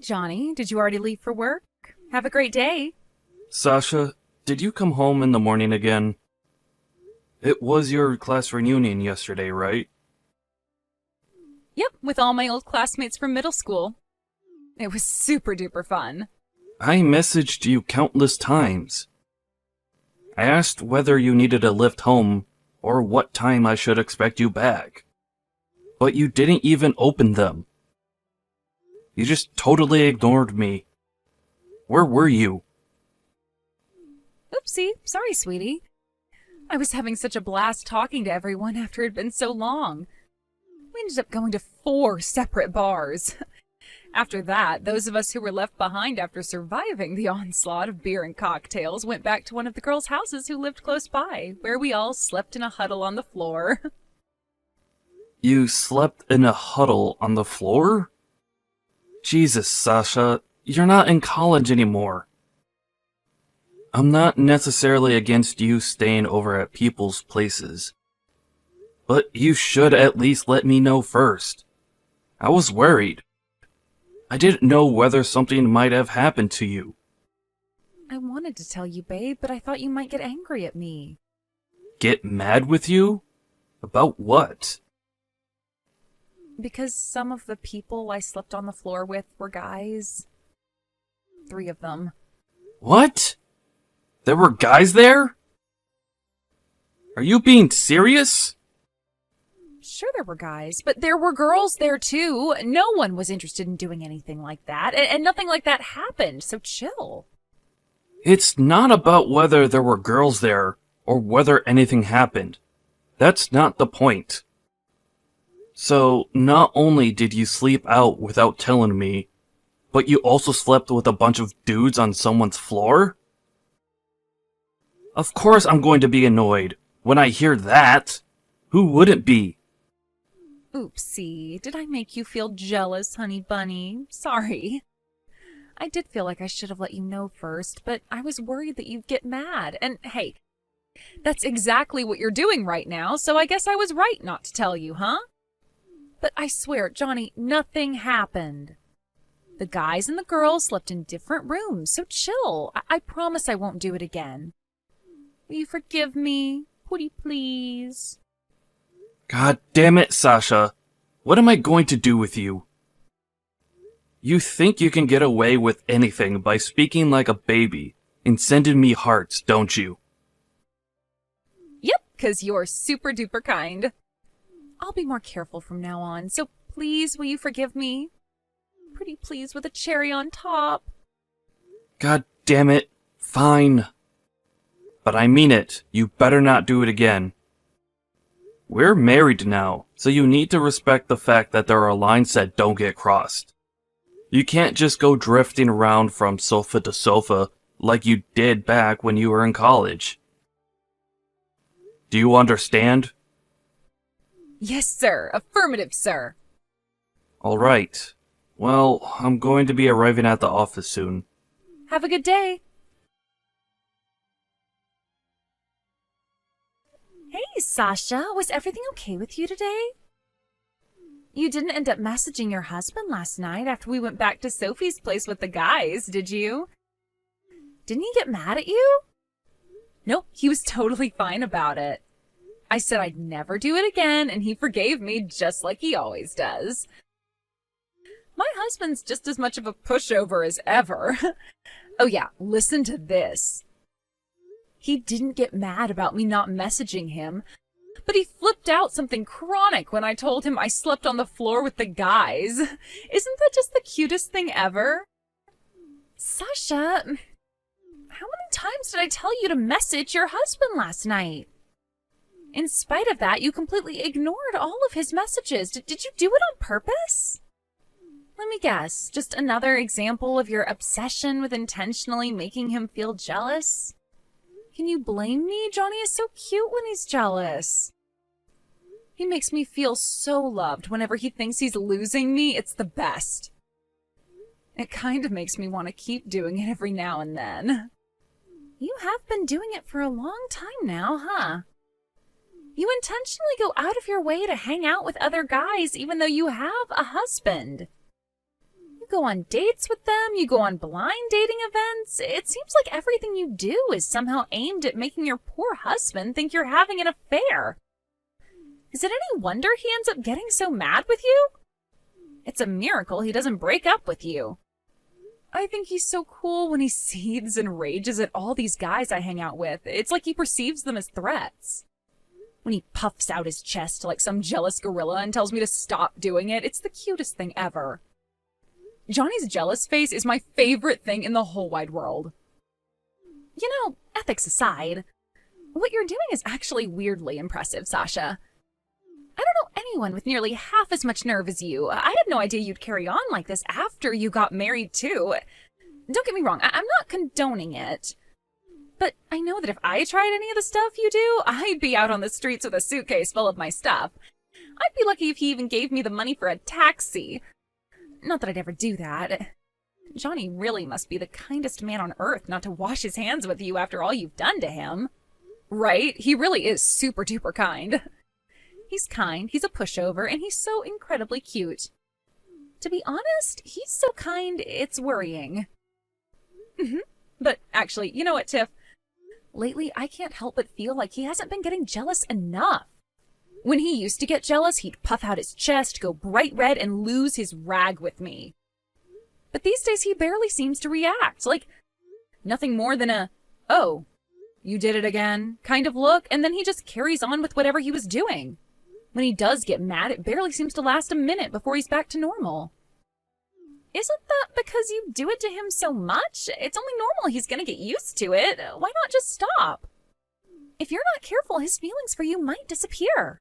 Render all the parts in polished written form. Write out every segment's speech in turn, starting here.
Johnny, did you already leave for work? Have a great day. Sasha, did you come home in the morning again? It was your class reunion yesterday, right? Yep, with all my old classmates from middle school. It was super duper fun. I messaged you countless times. I asked whether you needed a lift home or what time I should expect you back. But you didn't even open them. You just totally ignored me. Where were you? Oopsie, sorry, sweetie. I was having such a blast talking to everyone after it had been so long. We ended up going to 4 separate bars. After that, those of us who were left behind after surviving the onslaught of beer and cocktails went back to one of the girls' houses who lived close by, where we all slept in a huddle on the floor. You slept in a huddle on the floor? Jesus, Sasha, you're not in college anymore. I'm not necessarily against you staying over at people's places. But you should at least let me know first. I was worried. I didn't know whether something might have happened to you. I wanted to tell you, babe, but I thought you might get angry at me. Get mad with you? About what? Because some of the people I slept on the floor with were guys. 3 of them. What? There were guys there? Are you being serious? Sure there were guys, but there were girls there too. No one was interested in doing anything like that, and nothing like that happened, so chill. It's not about whether there were girls there or whether anything happened. That's not the point. So, not only did you sleep out without telling me, but you also slept with a bunch of dudes on someone's floor? Of course I'm going to be annoyed when I hear that. Who wouldn't be? Oopsie, did I make you feel jealous, honey bunny? Sorry. I did feel like I should have let you know first, but I was worried that you'd get mad. And hey, that's exactly what you're doing right now, so I guess I was right not to tell you, huh? But I swear, Johnny, nothing happened. The guys and the girls slept in different rooms, so chill. I promise I won't do it again. Will you forgive me? Pretty please? God damn it, Sasha. What am I going to do with you? You think you can get away with anything by speaking like a baby and sending me hearts, don't you? Yep, 'cause you're super duper kind. I'll be more careful from now on, so please will you forgive me? Pretty please with a cherry on top. God damn it. Fine. But I mean it. You better not do it again. We're married now, so you need to respect the fact that there are lines that don't get crossed. You can't just go drifting around from sofa to sofa like you did back when you were in college. Do you understand? Yes, sir. Affirmative, sir. Alright. Well, I'm going to be arriving at the office soon. Have a good day. Hey, Sasha, was everything okay with you today? You didn't end up messaging your husband last night after we went back to Sophie's place with the guys, did you? Didn't he get mad at you? Nope, he was totally fine about it. I said I'd never do it again, and he forgave me just like he always does. My husband's just as much of a pushover as ever. Oh yeah, listen to this. He didn't get mad about me not messaging him, but he flipped out something chronic when I told him I slept on the floor with the guys. Isn't that just the cutest thing ever? Sasha, how many times did I tell you to message your husband last night? In spite of that, you completely ignored all of his messages. Did you do it on purpose? Let me guess, just another example of your obsession with intentionally making him feel jealous? Can you blame me? Johnny is so cute when he's jealous. He makes me feel so loved whenever he thinks he's losing me. It's the best. It kind of makes me want to keep doing it every now and then. You have been doing it for a long time now, huh? You intentionally go out of your way to hang out with other guys even though you have a husband. You You go on dates with them, you go on blind dating events. It seems like everything you do is somehow aimed at making your poor husband think you're having an affair. Is it any wonder he ends up getting so mad with you? It's a miracle he doesn't break up with you. I think he's so cool when he seethes and rages at all these guys I hang out with. It's like he perceives them as threats. When he puffs out his chest like some jealous gorilla and tells me to stop doing it, it's the cutest thing ever. Johnny's jealous face is my favorite thing in the whole wide world. You know, ethics aside, what you're doing is actually weirdly impressive, Sasha. I don't know anyone with nearly half as much nerve as you. I had no idea you'd carry on like this after you got married, too. Don't get me wrong, I'm not condoning it. But I know that if I tried any of the stuff you do, I'd be out on the streets with a suitcase full of my stuff. I'd be lucky if he even gave me the money for a taxi. Not that I'd ever do that. Johnny really must be the kindest man on earth not to wash his hands with you after all you've done to him. Right? He really is super duper kind. He's kind, he's a pushover, and he's so incredibly cute. To be honest, he's so kind, it's worrying. But actually, you know what, Tiff? Lately, I can't help but feel like he hasn't been getting jealous enough. When he used to get jealous, he'd puff out his chest, go bright red, and lose his rag with me. But these days, he barely seems to react. Like, nothing more than a, "Oh, you did it again," kind of look, and then he just carries on with whatever he was doing. When he does get mad, it barely seems to last a minute before he's back to normal. Isn't that because you do it to him so much? It's only normal he's gonna get used to it. Why not just stop? If you're not careful, his feelings for you might disappear.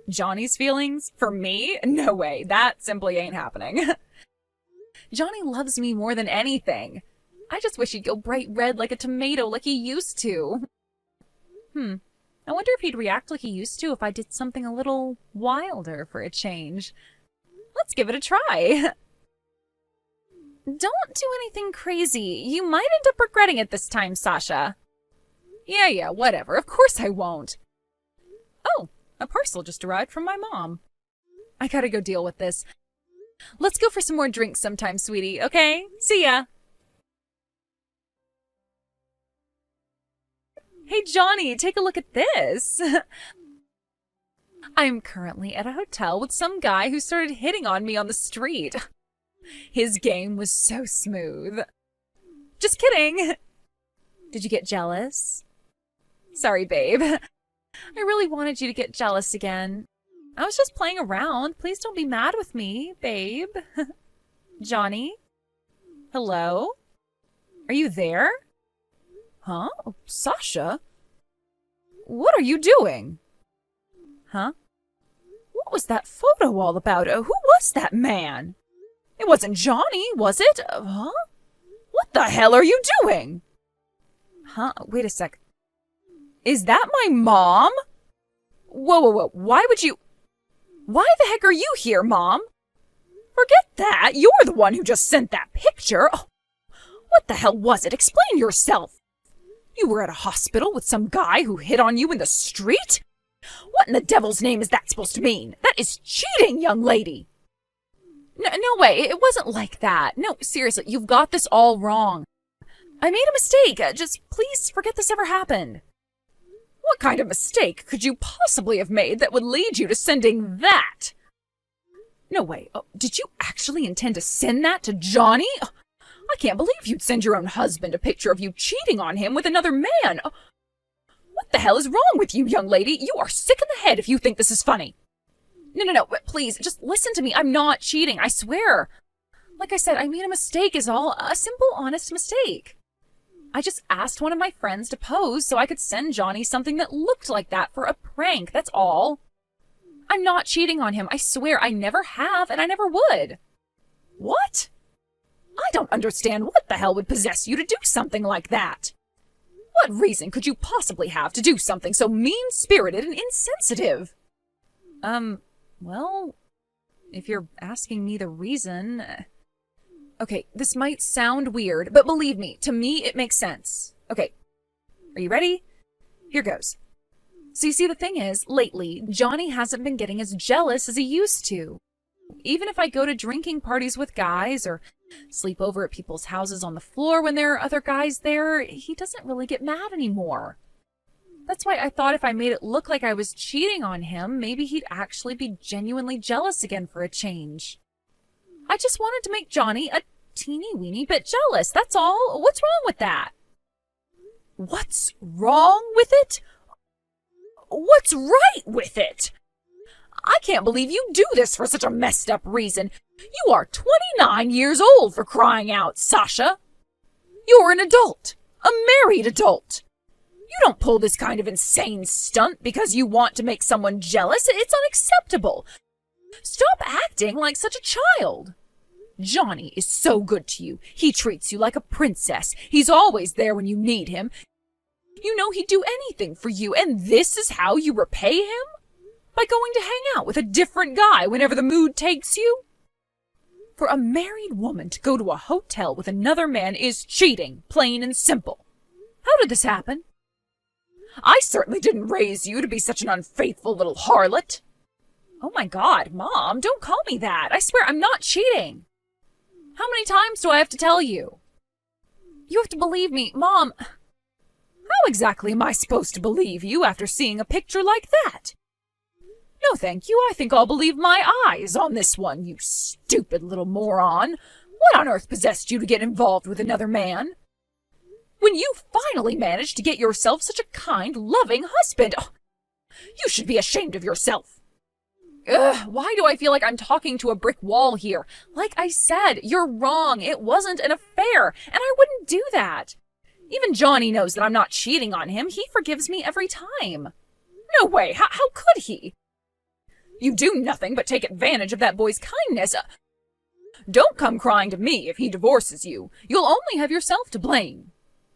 Johnny's feelings? For me? No way. That simply ain't happening. Johnny loves me more than anything. I just wish he'd go bright red like a tomato like he used to. I wonder if he'd react like he used to if I did something a little wilder for a change. Let's give it a try. Don't do anything crazy. You might end up regretting it this time, Sasha. Yeah, whatever. Of course I won't. Oh, a parcel just arrived from my mom. I gotta go deal with this. Let's go for some more drinks sometime, sweetie, okay? See ya. Hey, Johnny, take a look at this. I'm currently at a hotel with some guy who started hitting on me on the street. His game was so smooth. Just kidding. Did you get jealous? Sorry, babe. I really wanted you to get jealous again. I was just playing around. Please don't be mad with me, babe. Johnny? Hello? Are you there? Huh? Oh, Sasha? What are you doing? Huh? What was that photo all about? Who was that man? It wasn't Johnny, was it? Huh? What the hell are you doing? Huh? Wait a sec. Is that my mom? Whoa. Why the heck are you here, Mom? Forget that. You're the one who just sent that picture. Oh, what the hell was it? Explain yourself. You were at a hospital with some guy who hit on you in the street? What in the devil's name is that supposed to mean? That is cheating, young lady. No way. It wasn't like that. No, seriously, you've got this all wrong. I made a mistake. Just please forget this ever happened. What kind of mistake could you possibly have made that would lead you to sending that? No way. Oh, did you actually intend to send that to Johnny? Oh, I can't believe you'd send your own husband a picture of you cheating on him with another man. Oh, what the hell is wrong with you, young lady? You are sick in the head if you think this is funny. No. Please, just listen to me. I'm not cheating. I swear. Like I said, I made a mistake is all. A simple, honest mistake. I just asked one of my friends to pose so I could send Johnny something that looked like that for a prank. That's all. I'm not cheating on him. I swear I never have and I never would. What? I don't understand what the hell would possess you to do something like that. What reason could you possibly have to do something so mean-spirited and insensitive? Well, if you're asking me the reason... Okay, this might sound weird, but believe me, to me it makes sense. Okay, are you ready? Here goes. So you see, the thing is, lately, Johnny hasn't been getting as jealous as he used to. Even if I go to drinking parties with guys or sleep over at people's houses on the floor when there are other guys there, he doesn't really get mad anymore. That's why I thought if I made it look like I was cheating on him, maybe he'd actually be genuinely jealous again for a change. I just wanted to make Johnny a teeny weeny bit jealous, that's all. What's wrong with that? What's wrong with it? What's right with it? I can't believe you do this for such a messed up reason. You are 29 years old, for crying out, Sasha. You're an adult, a married adult. You don't pull this kind of insane stunt because you want to make someone jealous. It's unacceptable. Stop acting like such a child. Johnny is so good to you. He treats you like a princess. He's always there when you need him. You know he'd do anything for you, and this is how you repay him? By going to hang out with a different guy whenever the mood takes you? For a married woman to go to a hotel with another man is cheating, plain and simple. How did this happen? I certainly didn't raise you to be such an unfaithful little harlot. Oh my God, Mom, don't call me that. I swear I'm not cheating. How many times do I have to tell you? You have to believe me, Mom. How exactly am I supposed to believe you after seeing a picture like that? No, thank you. I think I'll believe my eyes on this one, you stupid little moron. What on earth possessed you to get involved with another man? When you finally managed to get yourself such a kind, loving husband, you should be ashamed of yourself. Why do I feel like I'm talking to a brick wall here? Like I said, you're wrong. It wasn't an affair, and I wouldn't do that. Even Johnny knows that I'm not cheating on him. He forgives me every time. No way. How could he? You do nothing but take advantage of that boy's kindness. Don't come crying to me if he divorces you. You'll only have yourself to blame.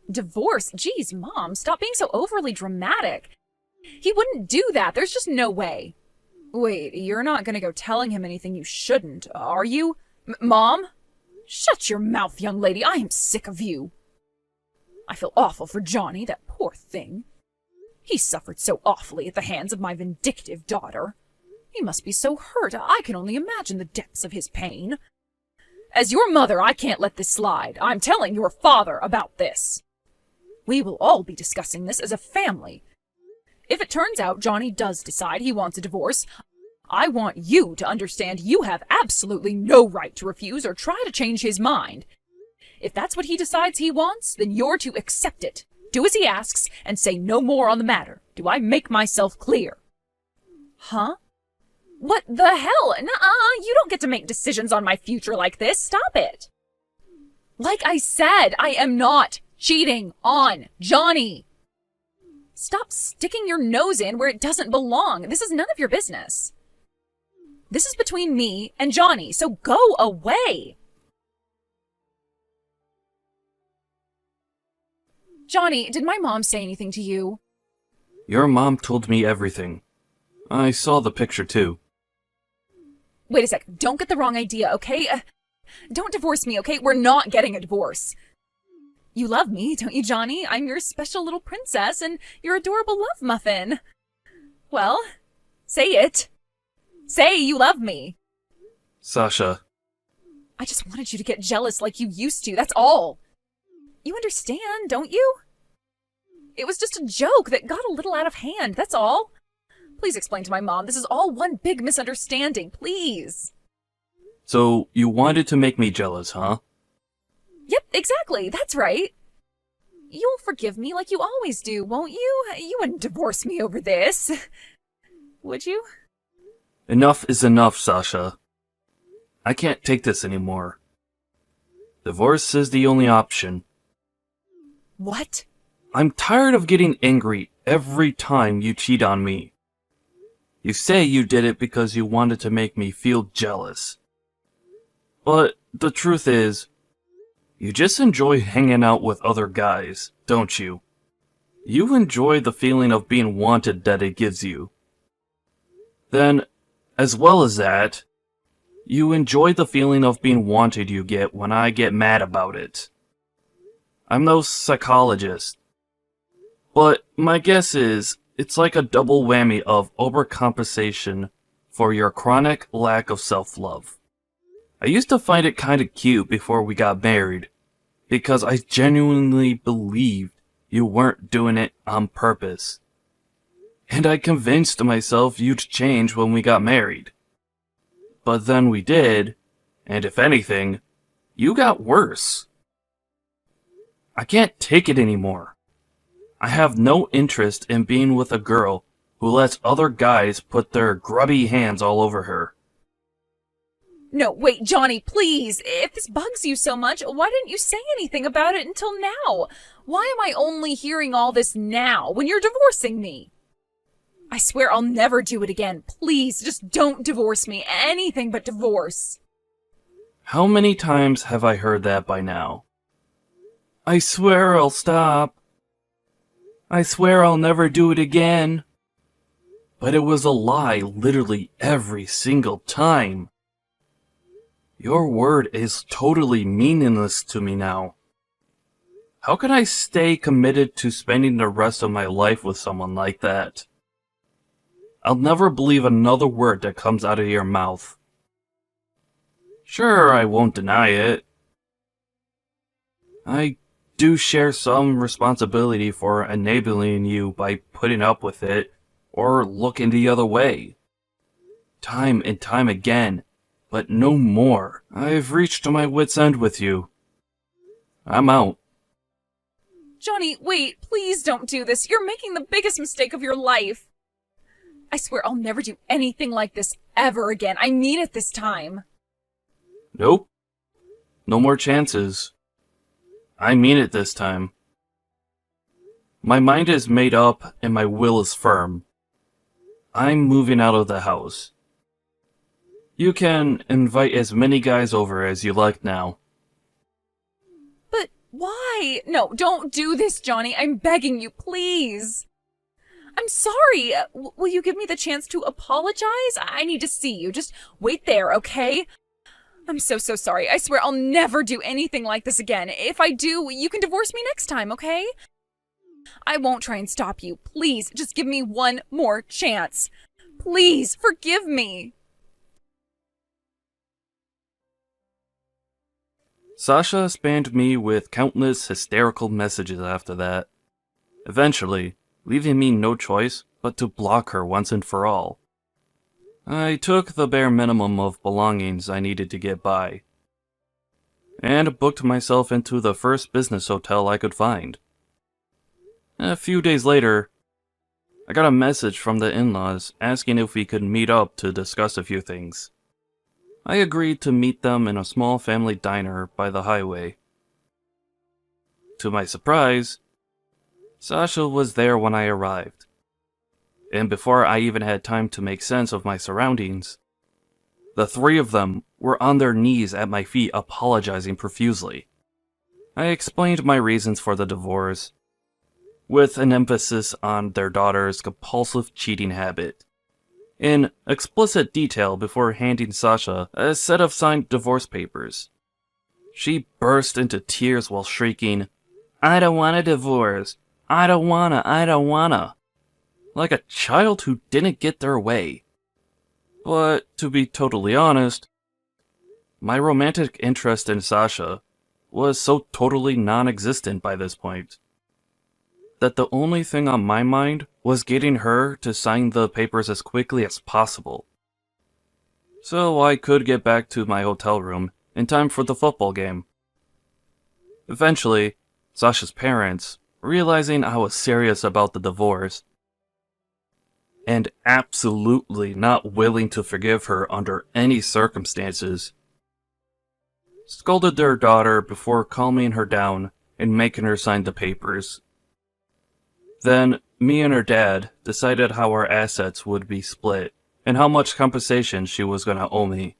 Divorce? Geez, Mom, stop being so overly dramatic. He wouldn't do that. There's just no way. Wait, you're not going to go telling him anything you shouldn't, are you? Mom? Shut your mouth, young lady. I am sick of you. I feel awful for Johnny, that poor thing. He suffered so awfully at the hands of my vindictive daughter. He must be so hurt. I can only imagine the depths of his pain. As your mother, I can't let this slide. I'm telling your father about this. We will all be discussing this as a family. If it turns out Johnny does decide he wants a divorce, I want you to understand you have absolutely no right to refuse or try to change his mind. If that's what he decides he wants, then you're to accept it. Do as he asks and say no more on the matter. Do I make myself clear? Huh? What the hell? Nuh-uh, you don't get to make decisions on my future like this. Stop it. Like I said, I am not cheating on Johnny. Stop sticking your nose in where it doesn't belong. This is none of your business. This is between me and Johnny, so go away. Johnny, did my mom say anything to you? Your mom told me everything. I saw the picture too. Wait a sec. Don't get the wrong idea, okay? Don't divorce me, okay? We're not getting a divorce. You love me, don't you, Johnny? I'm your special little princess and your adorable love muffin. Well, say it. Say you love me. Sasha. I just wanted you to get jealous like you used to, that's all. You understand, don't you? It was just a joke that got a little out of hand, that's all. Please explain to my mom. This is all one big misunderstanding, please. So, you wanted to make me jealous, huh? Yep, exactly. That's right. You'll forgive me like you always do, won't you? You wouldn't divorce me over this. Would you? Enough is enough, Sasha. I can't take this anymore. Divorce is the only option. What? I'm tired of getting angry every time you cheat on me. You say you did it because you wanted to make me feel jealous. But the truth is, you just enjoy hanging out with other guys, don't you? You enjoy the feeling of being wanted that it gives you. Then, as well as that, you enjoy the feeling of being wanted you get when I get mad about it. I'm no psychologist, but my guess is it's like a double whammy of overcompensation for your chronic lack of self-love. I used to find it kinda cute before we got married, because I genuinely believed you weren't doing it on purpose. And I convinced myself you'd change when we got married. But then we did, and if anything, you got worse. I can't take it anymore. I have no interest in being with a girl who lets other guys put their grubby hands all over her. No, wait, Johnny, please. If this bugs you so much, why didn't you say anything about it until now? Why am I only hearing all this now, when you're divorcing me? I swear I'll never do it again. Please, just don't divorce me. Anything but divorce. How many times have I heard that by now? I swear I'll stop. I swear I'll never do it again. But it was a lie literally every single time. Your word is totally meaningless to me now. How can I stay committed to spending the rest of my life with someone like that? I'll never believe another word that comes out of your mouth. Sure, I won't deny it. I do share some responsibility for enabling you by putting up with it or looking the other way. Time and time again, but no more. I've reached my wit's end with you. I'm out. Johnny, wait, please don't do this. You're making the biggest mistake of your life. I swear I'll never do anything like this ever again. I mean it this time. Nope. No more chances. I mean it this time. My mind is made up and my will is firm. I'm moving out of the house. You can invite as many guys over as you like now. But why? No, don't do this, Johnny. I'm begging you, please. I'm sorry. Will you give me the chance to apologize? I need to see you. Just wait there, okay? I'm so sorry. I swear I'll never do anything like this again. If I do, you can divorce me next time, okay? I won't try and stop you. Please, just give me one more chance. Please, forgive me. Sasha spammed me with countless hysterical messages after that, eventually leaving me no choice but to block her once and for all. I took the bare minimum of belongings I needed to get by, and booked myself into the first business hotel I could find. A few days later, I got a message from the in-laws asking if we could meet up to discuss a few things. I agreed to meet them in a small family diner by the highway. To my surprise, Sasha was there when I arrived. And before I even had time to make sense of my surroundings, the three of them were on their knees at my feet apologizing profusely. I explained my reasons for the divorce, with an emphasis on their daughter's compulsive cheating habit, in explicit detail before handing Sasha a set of signed divorce papers. She burst into tears while shrieking, "I don't want a divorce! I don't wanna! Like a child who didn't get their way. But, to be totally honest, my romantic interest in Sasha was so totally non-existent by this point, that the only thing on my mind was getting her to sign the papers as quickly as possible, so I could get back to my hotel room in time for the football game. Eventually, Sasha's parents, realizing I was serious about the divorce, and absolutely not willing to forgive her under any circumstances, scolded their daughter before calming her down and making her sign the papers. Then, me and her dad decided how our assets would be split and how much compensation she was gonna owe me.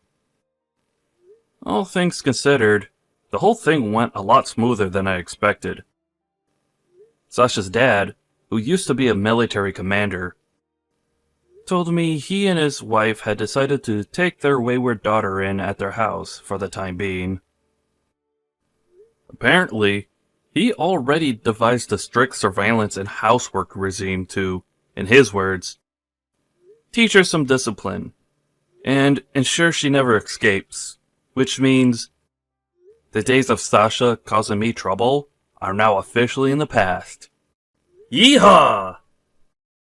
All things considered, the whole thing went a lot smoother than I expected. Sasha's dad, who used to be a military commander, told me he and his wife had decided to take their wayward daughter in at their house for the time being. Apparently, he already devised a strict surveillance and housework regime to, in his words, teach her some discipline and ensure she never escapes. Which means the days of Sasha causing me trouble are now officially in the past. Yeehaw!